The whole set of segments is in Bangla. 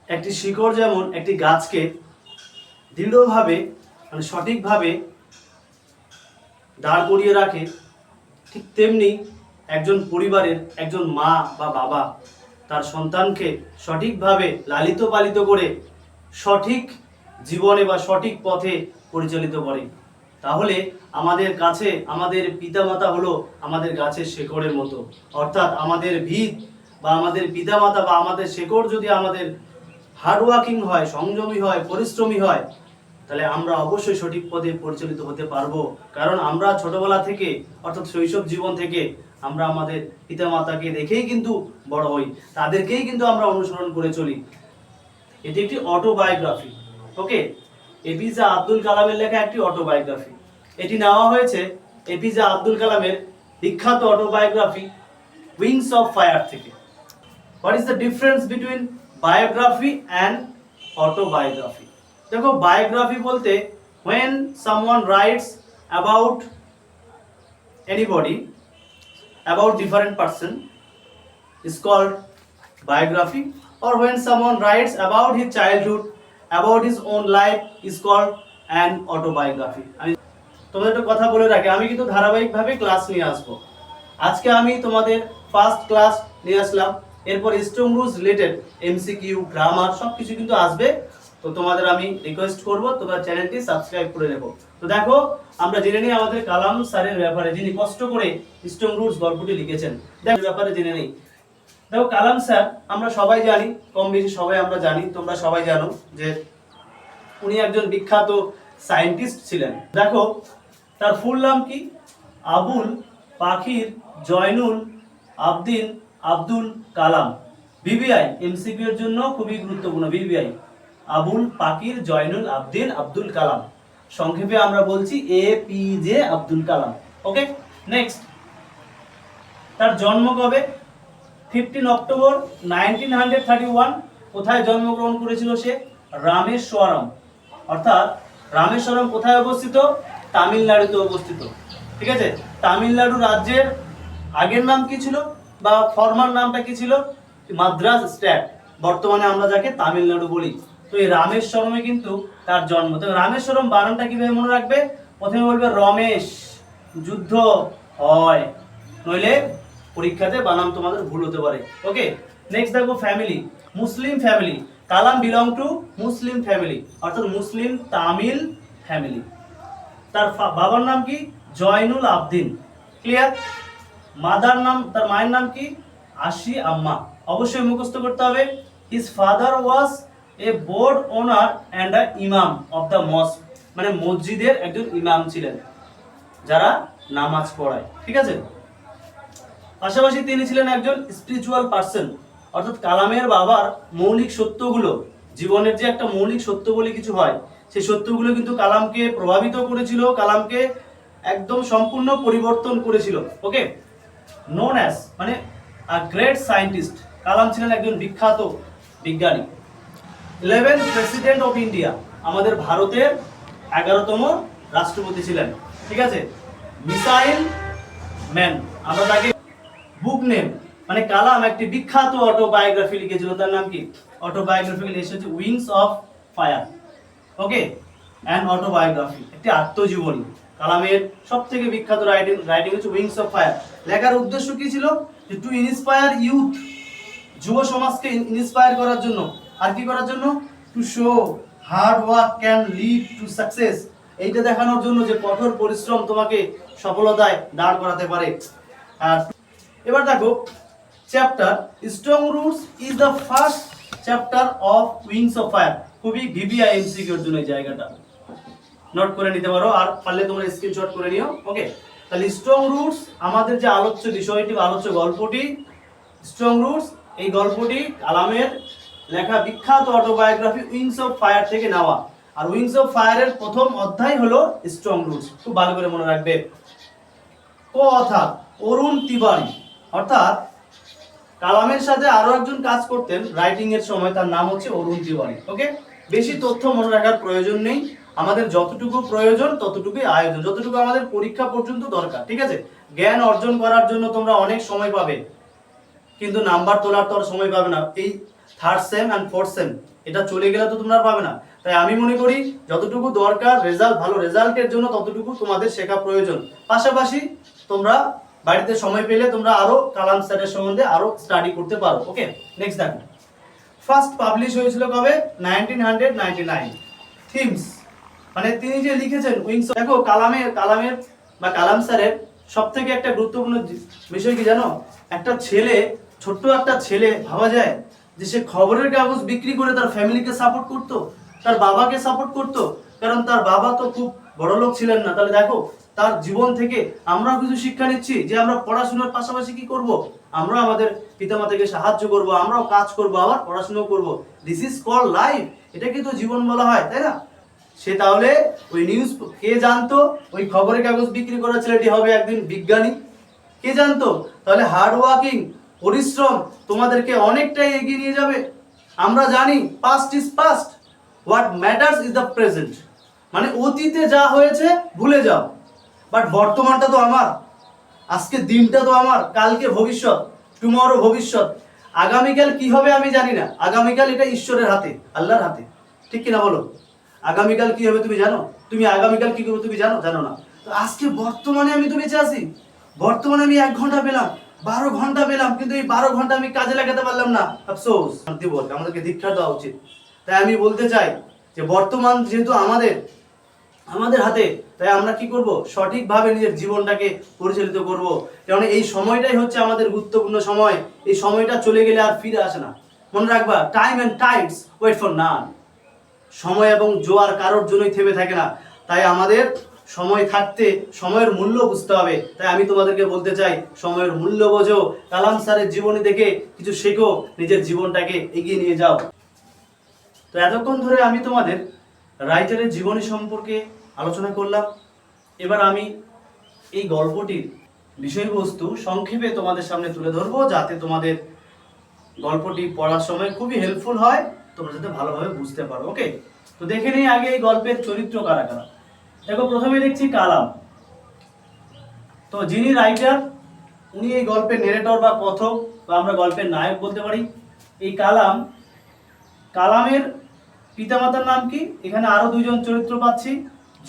একটি শিকড় যেমন একটি গাছকে দৃঢ়ভাবে মানে সঠিকভাবে দাঁড় করিয়ে রাখে, ঠিক তেমনি একজন পরিবারের একজন মা বা বাবা তার সন্তানকে সঠিকভাবে লালিত পালিত করে সঠিক জীবনে বা সঠিক পথে পরিচালিত করে। তাহলে আমাদের কাছে আমাদের পিতামাতা হলো আমাদের গাছের শেকড়ের মতো, অর্থাৎ আমাদের ভিত বা আমাদের পিতামাতা বা আমাদের শেকড় যদি আমাদের হার্ডওয়ার্কিং হয়, সংযমী হয়, পরিশ্রমী হয়, তাহলে আমরা অবশ্যই সঠিক পথে পরিচালিত হতে পারবো। কারণ আমরা ছোটবেলা থেকে অর্থাৎ শৈশব জীবন থেকে আমরা আমাদের পিতামাতাকে দেখেই কিন্তু বড় হই, তাদেরকেই কিন্তু আমরা অনুসরণ করে চলি। এটি একটি অটোবায়োগ্রাফি। ওকে, এপিজে আব্দুল কালামের লেখা একটি অটোবায়োগ্রাফি। এটি নেওয়া হয়েছে এপিজে আব্দুল কালামের বিখ্যাত অটোবায়োগ্রাফি উইংস অফ ফায়ার থেকে। What is the difference between biography and autobiography? দেখো, বায়োগ্রাফি বলতে when someone writes about anybody, about different person is called biography, or when someone writes about his childhood, about his own life is called an autobiography. আমি তোমাদের একটা কথা বলে রাখি, আমি কিন্তু ধারাবাহিকভাবে ক্লাস নিয়ে আসবো। আজকে আমি তোমাদের ফার্স্ট ক্লাস নিয়ে আসলাম, এরপর strong rules related MCQ, grammar সব কিছু কিন্তু আসবে। তো তোমাদের আমি রিকোয়েস্ট করব তোমরা চ্যানেলটি সাবস্ক্রাইব করে রেখো। তো দেখো, আমরা জেনে নিই আমাদের কালাম স্যারের ব্যাপারে, যিনি কষ্ট করে স্ট্রং রুলস গল্পটি লিখেছেন। দেখো ব্যাপারে জেনে নেই। দেখো, কালাম স্যার আমরা সবাই জানি, কম বেশি সবাই আমরা জানি, তোমরা সবাই জানো যে উনি একজন বিখ্যাত সায়েন্টিস্ট ছিলেন। দেখো, তার ফুল নাম কি? আবুল পাখির জয়নুল আবদিন আব্দুল কালাম। বিবিআই এমসিকিউ এর জন্য খুবই গুরুত্বপূর্ণ। বিবিআই আবুল পাকির জয়নুল আবদিন আব্দুল কালাম, সংক্ষেপে আমরা বলছি এপিজে আব্দুল কালাম। ওকে, নেক্সট, তার জন্ম কবে? 15 অক্টোবর 1931। কোথায় জন্মগ্রহণ করেছিল সে? রামেশ্বরম। অর্থাৎ রামেশ্বরম কোথায় অবস্থিত? তামিলনাড়ুতে অবস্থিত। ঠিক আছে, তামিলনাড়ু রাজ্যের আগের নাম কি ছিল বা ফর্মার নামটা কি ছিল? মাদ্রাজ স্টেট। বর্তমানে আমরা যাকে তামিলনাড়ু বলি। তো এই রামেশ্বরমে কিন্তু তার জন্ম। তো রামেশ্বরম বানানটা কিভাবে মনে রাখবে? প্রথমে বলবে রমেশ, যুদ্ধ হয়, নইলে পরীক্ষাতে বানান তোমাদের ভুল হতে পারে। ওকে, নেক্সট দেখো, family Muslim family. Kalam belong to Muslim family, অর্থাৎ মুসলিম তামিল ফ্যামিলি। তার বাবার নাম কি? জয়নুল আবদিন। ক্লিয়ার? মাদার নাম, তার মায়ের নাম কি? আশি আম্মা। অবশ্যই মুখস্থ করতে হবে। His father was A board owner and a ইমাম অফ দ্য মস্ক, মানে মসজিদের একজন ইমাম ছিলেন যারা নামাজ পড়ায়। ঠিক আছে, পাশাপাশি তিনি ছিলেন একজন স্পিরিচুয়াল পার্সন। অর্থাৎ কালামের বাবার মৌলিক সত্যগুলো, জীবনের যে একটা মৌলিক সত্য বলে কিছু হয়, সেই সত্যগুলো কিন্তু কালামকে প্রভাবিত করেছিল, কালামকে একদম সম্পূর্ণ পরিবর্তন করেছিল। ওকে, নোন অ্যাজ মানে আ গ্রেট সায়েন্টিস্ট। কালাম ছিলেন একজন বিখ্যাত বিজ্ঞানী। 11th প্রেসিডেন্ট অফ ইন্ডিয়া, আমাদের ভারতের 11তম রাষ্ট্রপতি ছিলেন। ঠিক আছে, মিসাইল ম্যান আমরা তাকে। বুক নেম মানে কালাম একটি বিখ্যাত অটোবায়োগ্রাফি লিখেছিল, তার নাম কি? অটোবায়োগ্রাফি এসেছে wings of fire. Okay, and autobiography একটি আত্মজীবনী। কালামের সবথেকে বিখ্যাত রাইটিং হচ্ছে উইংস অফ ফায়ার। লেখার উদ্দেশ্য কি ছিল? যে টু ইন্সপায়ার ইউথ, যুব সমাজকে ইন্সপায়ার করার জন্য। আর কি করার জন্য? To show hard work can lead to success, এইটা দেখানোর জন্য যে কঠোর পরিশ্রম তোমাকে সফলতায় দাঁড় করাতে পারে। আর এবার দেখো, chapter strong roots is the first chapter of wings of fire. খুবই ভিভিআই এমসিকিউর জন্য এই জায়গাটা নোট করে নিতে পারো, আর পারলে তোমরা স্ক্রিনশট করে নিও। ওকে, তাহলে স্ট্রং রুটস আমাদের যে আলোচ্য বিষয়টি, আলোচ্য গল্পটি স্ট্রং রুটস, এই গল্পটি কালামের লেখা বিখ্যাত অটোবায়োগ্রাফি উইংস অফ ফায়ার থেকে নেওয়া। আর উইংস অফ ফায়ারের প্রথম অধ্যায় হলো স্ট্রং রুটস, খুব ভালো করে মনে রাখবে। কথা অরুণ তিওয়ারি, অর্থাৎ কালামের সাথে আরো একজন কাজ করতেন রাইটিং এর সময়, তার নাম হচ্ছে অরুণ তিওয়ারি। ওকে, বেশি তথ্য মনে রাখার প্রয়োজন নেই, আমাদের যতটুকু প্রয়োজন ততটুকুই আয়োজন, যতটুকু আমাদের পরীক্ষা পর্যন্ত দরকার। ঠিক আছে, জ্ঞান অর্জন করার জন্য তোমরা অনেক সময় পাবে, কিন্তু নাম্বার তোলার তো আর সময় পাবে না। এই third same and fourth sem, এটা চলে গেলে তো তোমরা আর পাবে না। তাই আমি মনে করি যতটুকু দরকার রেজাল্ট, ভালো রেজাল্টের জন্য ততটুকু তোমাদের শেখা প্রয়োজন। পাশাপাশি তোমরা বাড়িতে সময় পেলে তোমরা আরো কালাম স্যারের সম্বন্ধে আরো স্টাডি করতে পারো। ওকে, নেক্সট দেখো, ফার্স্ট পাবলিশ হয়েছিল কবে? 1999। থিমস মানে তিনি যে লিখেছেন উইংস, দেখো কালামের বা কালাম স্যারের সব থেকে একটা গুরুত্বপূর্ণ বিষয় কি জানো? একটা ছেলে, ছোট্ট একটা ছেলে, ভাবা যায় যে সে খবরের কাগজ বিক্রি করে তার ফ্যামিলিকে সাপোর্ট করতো, তার বাবাকে সাপোর্ট করতো, কারণ তার বাবা তো খুব বড় লোক ছিলেন না। তাহলে দেখো তার জীবন থেকে আমরাও কিছু শিক্ষা নিচ্ছি যে আমরা পড়াশোনার পাশাপাশি কি করব, আমরা আমাদের পিতামাতাকে সাহায্য করব, আমরাও কাজ করব, আবার পড়াশোনাও করব। দিস ইজ কল্ড লাইফ, এটাকে তো জীবন বলা হয়, তাই না? সে তাহলে ওই নিউজ, কে জানতো ওই খবরের কাগজ বিক্রি করা ছেলেটি হবে একদিন বিজ্ঞানী? কে জানতো? তাহলে হার্ড ওয়ার্কিং, পরিশ্রম তোমাদেরকে অনেকটাই এগিয়ে নিয়ে যাবে। আমরা জানি past is past, what matters is the present, মানে অতীতে যা হয়েছে ভুলে যাও, বাট বর্তমানটা তো আমার, আজকে দিনটা তো আমার, কালকে ভবিষ্যৎ, টুমরো ভবিষ্যৎ। আগামীকাল কি হবে আমি জানি না, আগামীকাল এটা ঈশ্বরের হাতে, আল্লাহর হাতে, ঠিক কিনা বলো? আগামীকাল কি হবে তুমি জানো? তুমি আগামীকাল কি করবে তুমি জানো? জানো না। তো আজকে বর্তমানে আমি তো বেঁচে আছি, বর্তমানে আমি 1 ঘন্টা পেলাম, 12 ঘন্টা পেলাম, কিন্তু এই 12 ঘন্টা আমি কাজে লাগাতে পারলাম না, আফসোস। আমাদেরকে দীক্ষা দেওয়া উচিত। তাই আমি বলতে চাই যে বর্তমান যেহেতু আমাদের হাতে, তাই আমরা কি করব? সঠিকভাবে নিজের জীবনটাকে পরিচালিত করব, কারণ এই সময়টাই হচ্ছে আমাদের গুরুত্বপূর্ণ সময়। এই সময়টা চলে গেলে আর ফিরে আসে না। মনে রাখবা, time and tide wait for none. সময় এবং জোয়ার কারোর জন্যই থেমে থাকে না। তাই আমাদের সময় থাকতে সময়ের মূল্য বুঝতে হবে। তাই আমি তোমাদেরকে বলতে চাই, সময়ের মূল্য বোঝো, কালাম স্যারের জীবনী দেখে কিছু শেখো, নিজের জীবনটাকে এগিয়ে নিয়ে যাও। তো এতক্ষণ ধরে আমি তোমাদের রাইটারের জীবনী সম্পর্কে আলোচনা করলাম। এবার আমি এই গল্পটির বিষয়বস্তু সংক্ষেপে তোমাদের সামনে তুলে ধরবো, যাতে তোমাদের গল্পটি পড়ার সময় খুবই হেল্পফুল হয়, তোমরা যাতে ভালোভাবে বুঝতে পারো। ওকে, তো দেখে নিই আগে এই গল্পের চরিত্র কারা কারা। দেখো, প্রথমে দেখছি কালাম। তো যিনি রাইটার, উনি এই গল্পের নেরেটর বা কথক, বা আমরা গল্পের নায়ক বলতে পারি। এই কালামের পিতামাতার নাম কি? এখানে আরো 2 জন চরিত্র পাচ্ছি,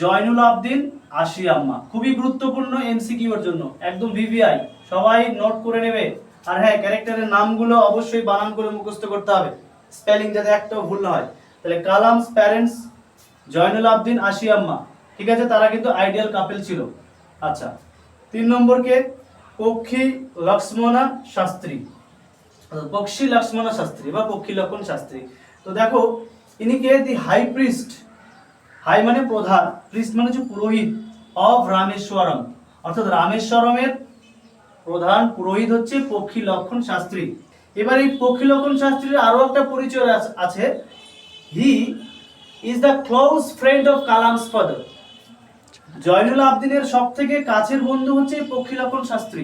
জয়নুল আবদিন, আশিয়া আম্মা। খুবই গুরুত্বপূর্ণ এমসিকিউ এর জন্য, একদম ভিভিআই, সবাই নোট করে নেবে। আর হ্যাঁ, ক্যারেক্টারের নামগুলো অবশ্যই বানান করে মুখস্থ করতে হবে, স্পেলিং যাতে একটাও ভুল না হয়। তাহলে কালামস প্যারেন্টস জয়নুল আবদিন, আশিয়া আম্মা, ঠিক আছে, তারা কিন্তু আইডিয়াল কাপল ছিল। আচ্ছা, 3 নম্বরকে পক্ষী লক্ষ্মণা শাস্ত্রী, পক্ষী লক্ষ্মণা শাস্ত্রী বা পক্ষী লক্ষণ শাস্ত্রী। তো দেখো, ইনি কে? দি হাই প্রিস্ট, হাই মানে প্রধান, প্রিস্ট মানে হচ্ছে পুরোহিত, অফ রামেশ্বরম, অর্থাৎ রামেশ্বরমের প্রধান পুরোহিত হচ্ছে পক্ষী লক্ষণ শাস্ত্রী। এবার এই পক্ষী লক্ষণ শাস্ত্রীর আরো একটা পরিচয় আছে, he is the close friend of Kalam's father. Zainul আবদিনের সব থেকে কাছের বন্ধু হচ্ছে পক্ষী লক্ষণ শাস্ত্রী।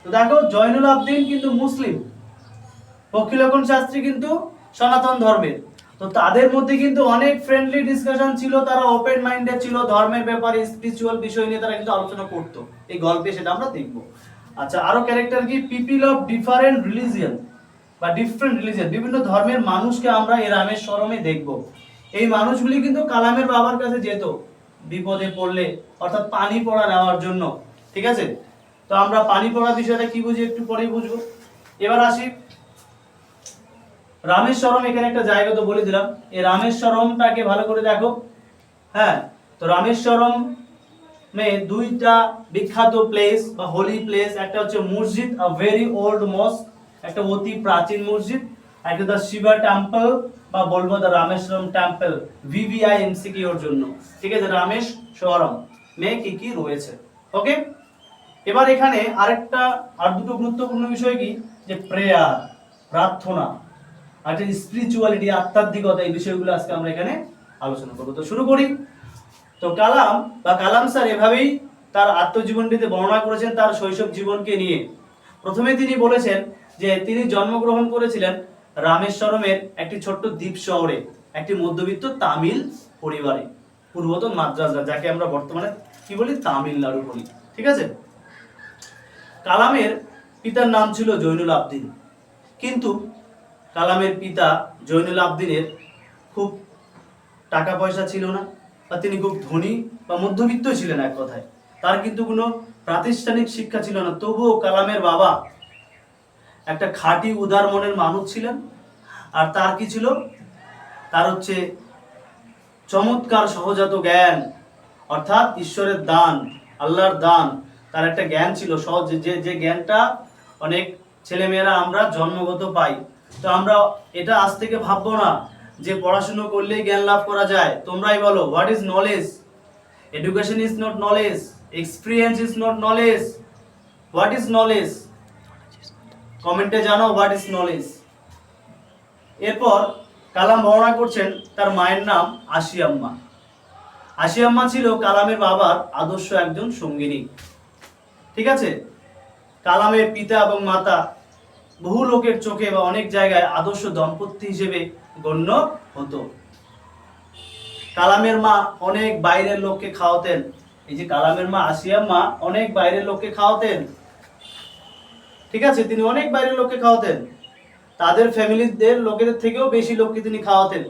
তো দেখো, জয়নুল আবদিন কিন্তু মুসলিম, পক্ষী লক্ষণ শাস্ত্রী কিন্তু সনাতন ধর্মের। তো তাদের মধ্যে কিন্তু অনেক ফ্রেন্ডলি ডিসকাশন ছিল, তারা ওপেন মাইন্ডেড ছিল, ধর্মের ব্যাপারে স্পিরিচুয়াল বিষয় নিয়ে তারা কিন্তু আলোচনা করতো। এই গল্পে সেটা আমরা দেখব। আচ্ছা, আরো ক্যারেক্টার কি? পিপল অফ ডিফারেন্ট রিলিজিয়ন বা ডিফারেন্ট রিলিজিয়ন, বিভিন্ন ধর্মের মানুষকে আমরা এই রামেশ্বরমে দেখব। এই মানুষগুলি কিন্তু কালামের বাবার কাছে যেত বিপদে পড়লে, অর্থাৎ পানি পড়া নেওয়ার জন্য, ঠিক আছে। তো আমরা পানি পড়া বিষয়টা কি বুঝি একটু পরেই বুঝবো। এবার আসি রামেশ্বরম, এখানে একটা জায়গা তো বলে দিলাম, এই রামেশ্বরমটাকে ভালো করে দেখো। হ্যাঁ, তো রামেশ্বরম মে 2টা বিখ্যাত প্লেস বা হোলি প্লেস, একটা হচ্ছে মসজিদ, আ ভেরি ওল্ড মস্ক, একটা অতি প্রাচীন মসজিদ, একটা দ্য শিবা টেম্পল বা বলবো the Rameswaram temple, VVI MCQ এর জন্য, ঠিক আছে। রামেশ্বরম মে কি কি রয়েছে, ওকে। এবার এখানে আর দুটো গুরুত্বপূর্ণ বিষয় কি, যে প্রেয়ার, প্রার্থনা, আর যে স্পিরিচুয়ালিটি, আধ্যাত্মিকতা, এই বিষয়গুলো আজকে আমরা এখানে আলোচনা করব। তো শুরু করি। তো কালাম স্যার এভাবেই তার আত্মজীবনীতে বর্ণনা করেছেন তার শৈশব জীবনকে নিয়ে। প্রথমে তিনি বলেছেন যে তিনি জন্মগ্রহণ করেছিলেন রামেশ্বরমের একটি ছোট্ট দ্বীপ শহরে, একটি মধ্যবিত্ত তামিল পরিবারে, পূর্বতন মাদ্রাজ, যাকে আমরা বর্তমানে কি বলি, তামিলনাড়ু বলি, ঠিক আছে। কালামের পিতার নাম ছিল জয়নুল আবদিন, কিন্তু কালামের পিতা জৈনুল আবদিনের খুব টাকা পয়সা ছিল না, বা তিনি খুব ধনী বা মধ্যবিত্ত ছিলেন এক কথায়। তার কিন্তু কোনো প্রাতিষ্ঠানিক শিক্ষা ছিল না, তবুও কালামের বাবা একটা খাঁটি উদার মনের মানুষ ছিলেন। আর তার কি ছিল? তার হচ্ছে চমৎকার সহজাত জ্ঞান, অর্থাৎ ঈশ্বরের দান, আল্লাহর দান। তার একটা জ্ঞান ছিল সহজ, যে জ্ঞানটা অনেক ছেলেমেয়েরা আমরা জন্মগত পাই। তো আমরা এটা আজ থেকে ভাববো না যে পড়াশুনো করলেই জ্ঞান লাভ করা যায়। তোমরাই বলো, what is knowledge? Education is not knowledge, experience is not knowledge. What is knowledge? কমেন্টে জানাও হোয়াট ইজ নলেজ। এরপর কালাম বর্ণনা করছেন তার মায়ের নাম আশিয়াম্মা। আশিয়াম্মা ছিল কালামের বাবার আদর্শ একজন সঙ্গিনী। ঠিক আছে, কালামের পিতা এবং মাতা বহু লোকের চোখে বা অনেক জায়গায় আদর্শ দম্পতি হিসেবে গণ্য হতো। কালামের মা অনেক বাইরের লোককে খাওয়াতেন। এই যে কালামের মা আশিয়াম্মা অনেক বাইরের লোককে খাওয়াতেন। ঠিক আছে, তিনি অনেক বাইরের লোককে খাওয়াতেন, তাদের ফ্যামিলিদের লোকেদের থেকেও বেশি লোককে তিনি খাওয়াতেন।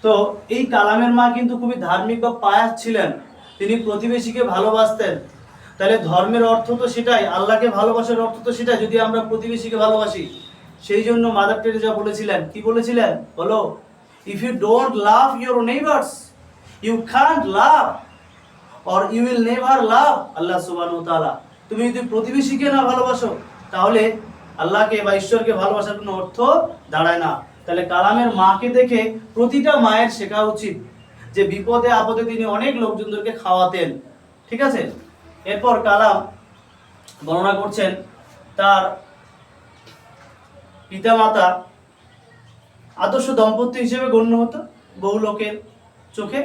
তো এই কালামের মা কিন্তু খুবই ধার্মিক বা পায়াস ছিলেন, তিনি প্রতিবেশীকে ভালোবাসতেন। তাহলে ধর্মের অর্থ তো সেটাই, আল্লাহকে ভালোবাসার অর্থ তো সেটাই, যদি আমরা প্রতিবেশীকে ভালোবাসি। সেই জন্য মাদার টেরেসা বলেছিলেন, কি বলেছিলেন বলো? If you don't love your neighbours, you can't love or you will never love Allah সুবহানাহু ওয়া তাআলা। তুমি যদি প্রতিবেশীকে না ভালোবাসো, তাহলে আল্লাহকে বা ঈশ্বরকে ভালোবাসার কোনো অর্থ দাঁড়ায় না। তাহলে কালামের মাকে দেখে প্রতিটা মায়ের শেখা উচিত যে বিপদে আপদে তিনি অনেক লোকজনদেরকে খাওয়াতেন। ঠিক আছে, এরপর কালাম বর্ণনা করছেন তার পিতামাতা আদর্শ দম্পতি হিসেবে গণ্য হতো বহু লোকের চোখে।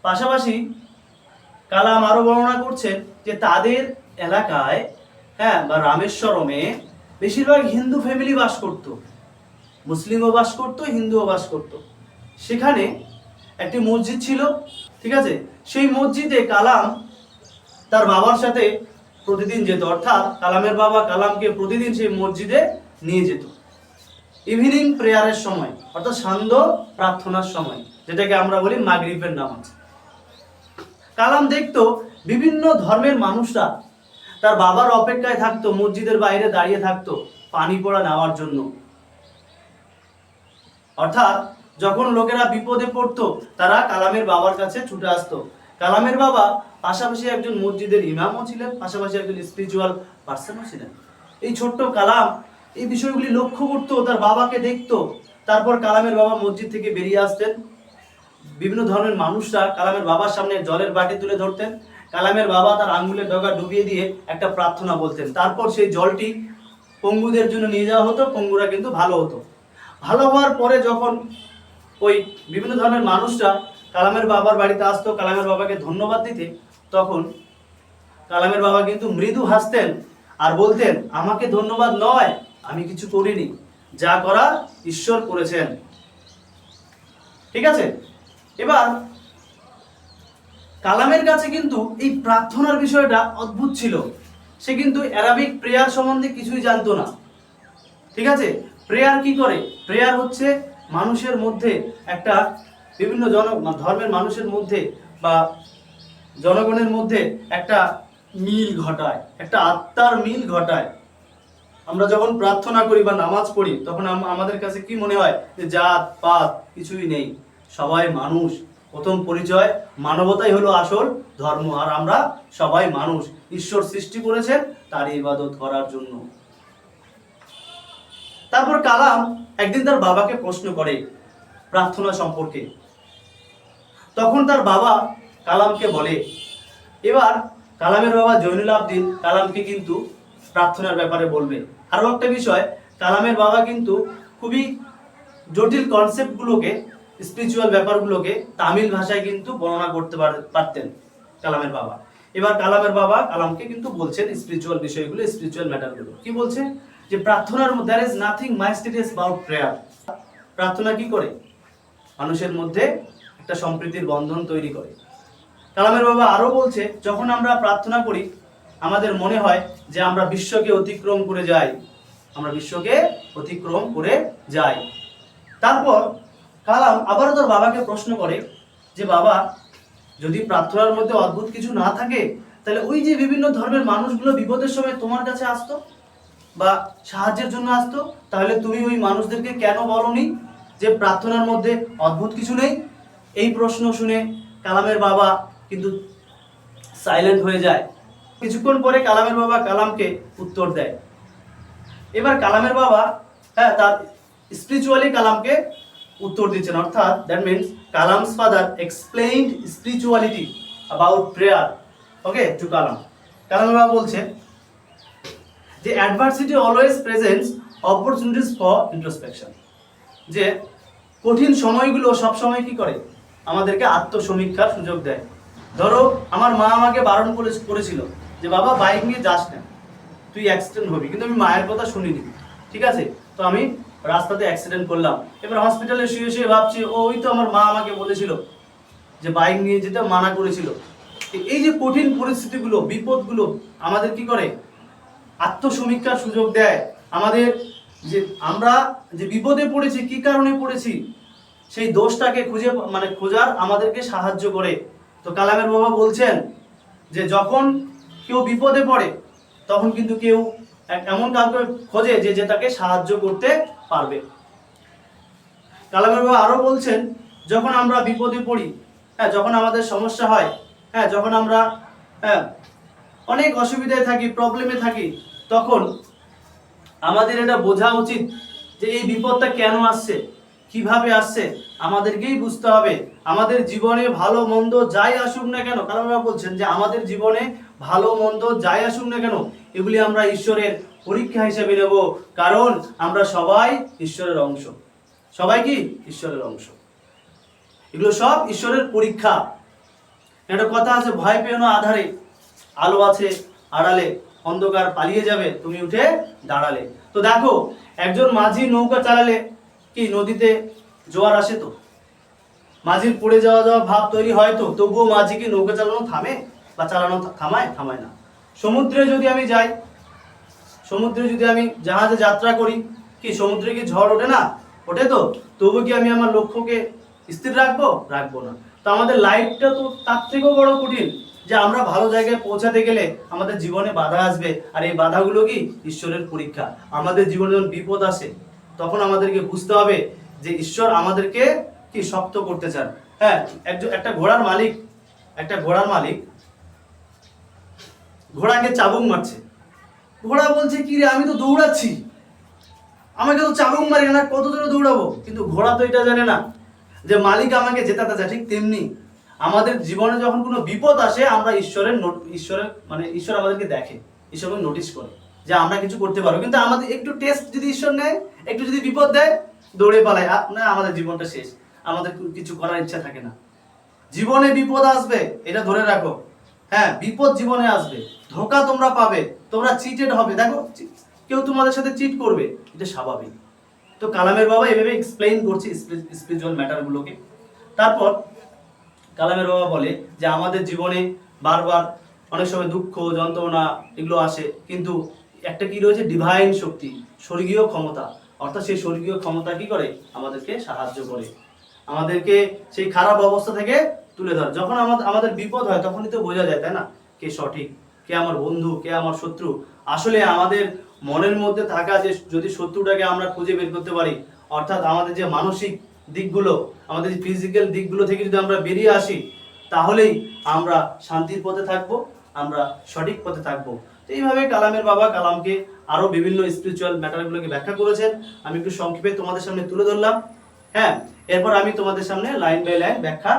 পাশাপাশি কালাম আরো বর্ণনা করছেন যে তাদের এলাকায়, হ্যাঁ, বা রামেশ্বরমে বেশিরভাগ হিন্দু ফ্যামিলি বাস করত, মুসলিমও বাস করত, হিন্দুও বাস করত। সেখানে একটি মসজিদ ছিল। ঠিক আছে, সেই মসজিদে কালাম তার বাবার সাথে প্রতিদিন যেত, অর্থাৎ কালামের বাবা কালামকে প্রতিদিন সেই মসজিদে নিয়ে যেত ইভিনিং প্রেয়ারের সময়, অর্থাৎ সান্ধ্য প্রার্থনার সময়, যেটাকে আমরা বলি মাগরিবের নামাজ। কালাম দেখতো বিভিন্ন ধর্মের মানুষরা তার বাবার অপেক্ষায় থাকতো, মসজিদের বাইরে দাঁড়িয়ে থাকতো পানি পড়া নেওয়ার জন্য। অর্থাৎ যখন লোকেরা বিপদে পড়তো, তারা কালামের বাবার কাছে ছুটে আসতো। কালামের বাবা পাশাপাশি একজন মসজিদের ইমামও ছিলেন, পাশাপাশি একজন স্পিরিচুয়াল পার্সনও ছিলেন। এই ছোট্ট কালাম এই বিষয়গুলি লক্ষ্য করতো, তার বাবাকে দেখতো। তারপর কালামের বাবা মসজিদ থেকে বেরিয়ে আসতেন, বিভিন্ন ধরনের মানুষরা কালামের বাবার সামনে জলের বাটি তুলে ধরতেন। কালামের বাবা তার আঙ্গুলের ডগা ডুবিয়ে দিয়ে একটা প্রার্থনা বলতেন। তারপর সেই জলটি পঙ্গুদের জন্য নিয়ে যাওয়া হতো, পঙ্গুরা কিন্তু ভালো হতো। ভালো হওয়ার পরে যখন ওই বিভিন্ন ধরনের মানুষরা কালামের বাবার বাড়িতে আসতো কালামের বাবাকে ধন্যবাদ দিতে, তখন কালামের বাবা কিন্তু মৃদু হাসতেন আর বলতেন, আমাকে ধন্যবাদ নয়, আমি কিছু করিনি, যা করার ঈশ্বর করেছেন। ঠিক আছে, এবার কালামের কাছে কিন্তু এই প্রার্থনার বিষয়টা অদ্ভুত ছিল। সে কিন্তু অ্যারাবিক প্রেয়ার সম্বন্ধে কিছুই জানতো না। ঠিক আছে, প্রেয়ার কি করে? প্রেয়ার হচ্ছে মানুষের মধ্যে একটা বিভিন্ন ধর্মের মানুষের মধ্যে বা জনগণের মধ্যে একটা মিল ঘটায়, একটা আত্মার মিল ঘটায়। আমরা যখন প্রার্থনা করি বা নামাজ পড়ি, তখন আমাদের কাছে কি মনে হয় যে জাত পাত কিছুই নেই, সবাই মানুষ। প্রথম পরিচয় মানবতাই হলো আসল ধর্ম, আর আমরা সবাই মানুষ, ঈশ্বর সৃষ্টি করেছেন তার ইবাদত করার জন্য। তারপর কালাম একদিন তার বাবাকে প্রশ্ন করে প্রার্থনা সম্পর্কে। তখন তার বাবা কালামকে বলে, এবার কালামের বাবা জৈনুল আবদিন কালামকে কিন্তু প্রার্থনার ব্যাপারে বলবে। আরও একটা বিষয়, কালামের বাবা কিন্তু খুবই জটিল কনসেপ্টগুলোকে, স্পিরিচুয়াল ব্যাপারগুলোকে তামিল ভাষায় কিন্তু বর্ণনা করতে পারতেন কালামের বাবা। এবার কালামের বাবা কালামকে কিন্তু বলছেন স্পিরিচুয়াল বিষয়গুলো, স্পিরিচুয়াল ম্যাটারগুলো। কি বলছে? যে প্রার্থনার মধ্যে there is nothing mysterious about prayer। প্রার্থনা কি করে? মানুষের মধ্যে একটা সম্প্রীতির বন্ধন তৈরি করে। কালামের বাবা আরো বলছে, যখন আমরা প্রার্থনা করি আমাদের মনে হয় যে আমরা বিশ্বকে অতিক্রম করে যাই, আমরা বিশ্বকে অতিক্রম করে যায়। তারপর কালাম আবারও তার বাবাকে প্রশ্ন করে যে বাবা, যদি প্রার্থনার মধ্যে অদ্ভুত কিছু না থাকে, তাহলে ওই যে বিভিন্ন ধর্মের মানুষগুলো বিপদের সময় তোমার কাছে আসতো বা সাহায্যের জন্য আসতো, তাহলে তুমি ওই মানুষদেরকে কেন বলনি যে প্রার্থনার মধ্যে অদ্ভুত কিছু নেই? এই প্রশ্ন শুনে কালামের বাবা কিন্তু সাইলেন্ট হয়ে যায়। কিছুক্ষণ পরে কালামের বাবা কালামকে উত্তর দেয়। এবার কালামের বাবা তার স্পিরিচুয়ালি কালামকে উত্তর দিচ্ছেন, অর্থাৎ that means Kalam's father explained spirituality about prayer okay to Kalam. কালামের বাবা বলছে যে adversity always presents opportunities for introspection, যে কঠিন সময়গুলো সব সময় কি করে, আমাদেরকে আত্মসমীক্ষার সুযোগ দেয়। ধরো আমার মা আমাকে বারণ করেছিল যে বাবা বাইক নিয়ে যাস না, তুই অ্যাক্সিডেন্ট হবি, কিন্তু আমি মায়ের কথা শুনিনি, ঠিক আছে? তো আমি রাস্তাতে অ্যাক্সিডেন্ট করলাম। এবার হসপিটালে শুয়ে শুয়ে ভাবছি ওই তো আমার মা আমাকে বলেছিল যে বাইক নিয়ে যেতে মানা করেছিল। এই যে কঠিন পরিস্থিতিগুলো, বিপদগুলো আমাদের কি করে, আত্মসমীক্ষার সুযোগ দেয়। আমাদের যে আমরা যে বিপদে পড়েছি, কি কারণে পড়েছি, সেই দোষটাকে খোঁজার আমাদেরকে সাহায্য করে। তো কালামের বাবা বলছেন যে যখন কেউ বিপদে পড়ে তখন কিন্তু কেউ এমন কাউকে খোঁজে যে তাকে সাহায্য করতে পারবে। কালামের বাবা আরো বলছেন, যখন আমরা বিপদে পড়ি, যখন আমাদের সমস্যা হয়, যখন আমরা অনেক অসুবিধায় থাকি, প্রবলেমে থাকি, তখন আমাদের এটা বোঝা উচিত যে এই বিপদটা কেন আসছে, কিভাবে আসছে, আমাদেরকেই বুঝতে হবে। আমাদের জীবনে ভালো মন্দ যাই আসুক না কেন, কালাম বাবা বলছেন যে আমাদের জীবনে ভালো মন্দ যাই আসুক না কেন, এগুলি আমরা ঈশ্বরের পরীক্ষা হিসেবে নেব, কারণ আমরা সবাই ঈশ্বরের অংশ। সবাই কি ঈশ্বরের অংশ, এগুলো সব ঈশ্বরের পরীক্ষা। একটা কথা আছে, ভয় পেও না আধারে, আলো আছে আড়ালে, অন্ধকার পালিয়ে যাবে তুমি উঠে দাঁড়ালে। তো দেখো, একজন মাঝি নৌকা চালালে কি নদীতে জোয়ার আসে? তো মাঝির পড়ে যাওয়া ভাব তৈরি হয়, তো তবুও মাঝি কি নৌকা চালানো থামে বা চালানো থামায় না। সমুদ্রে যদি আমি যাই, সমুদ্রে যদি আমি জাহাজে যাত্রা করি, কি সমুদ্রে কি ঝড় ওঠে না? ওঠে। তো তবু কি আমি আমার লক্ষ্যকে স্থির রাখবো না। তো আমাদের লাইফটা তো তার থেকেও বড় কঠিন, যে আমরা ভালো জায়গায় পৌঁছাতে গেলে আমাদের জীবনে বাধা আসবে, আর এই বাধাগুলো কি ঈশ্বরের পরীক্ষা। আমাদের জীবনে যখন বিপদ আসে তখন আমাদেরকে বুঝতে হবে যে ঈশ্বর আমাদেরকে কি শক্ত করতে চান। একটা ঘোড়ার মালিক ঘোড়াকে চাবুক মারছে। ঘোড়া বলছে কি রে, আমি তো দৌড়াচ্ছি, আমাকে তো চাবুক মারি না, কত দূরে দৌড়াবো? কিন্তু ঘোড়া তো এটা জানে না যে মালিক আমাকে জেতাতে চায়। ঠিক তেমনি আমাদের জীবনে যখন কোনো বিপদ আসে, আমরা ঈশ্বর আমাদেরকে দেখে, ঈশ্বর নোটিস করে যে আমরা কিছু করতে পারবো, কিন্তু আমাদের একটু টেস্ট যদি ঈশ্বর নেয়, একটু যদি বিপদ দেয়, দৌড়ে পালায়, না আমাদের জীবনটা শেষ, আমাদের কিছু করার ইচ্ছা থাকে না। জীবনে বিপদ আসবে, এটা ধরে রাখো। বিপদ জীবনে আসবে, ধোঁকা তোমরা পাবে, তোমরা চিটেড হবে। দেখো, কেউ তোমাদের সাথে চিট করবে, এটা স্বাভাবিক। তো কালামের বাবা এভাবে এক্সপ্লেইন করছে স্পিরিচুয়াল ম্যাটারগুলোকে। তারপর কালামের বাবা বলে যে আমাদের জীবনে বারবার অনেক সময় দুঃখ যন্ত্রণা এগুলো আসে, কিন্তু একটা কি রয়েছে, ডিভাইন শক্তি, স্বর্গীয় ক্ষমতা। অর্থাৎ সেই স্বর্গীয় ক্ষমতা কি করে, আমাদেরকে সাহায্য করে, আমাদেরকে সেই খারাপ অবস্থা থেকে তুলে ধরে। যখন আমাদের বিপদ হয় তখনই তো বোঝা যায়, তাই না, কে সঠিক, কে আমার বন্ধু, কে আমার শত্রু। আসলে আমাদের মনের মধ্যে থাকা যে যদি শত্রুটাকে আমরা খুঁজে বের করতে পারি, অর্থাৎ আমাদের যে মানসিক দিকগুলো, আমাদের যে ফিজিক্যাল দিকগুলো থেকে যদি আমরা বেরিয়ে আসি, তাহলেই আমরা শান্তির পথে থাকবো, আমরা সঠিক পথে থাকবো। তো এইভাবে কালামের বাবা কালামকে আরো বিভিন্ন স্পিরিচুয়াল ম্যাটারগুলোকে ব্যাখ্যা করেছেন। আমি একটু সংক্ষেপে তোমাদের সামনে তুলে ধরলাম। এরপর আমি তোমাদের সামনে লাইন বাই লাইন ব্যাখ্যা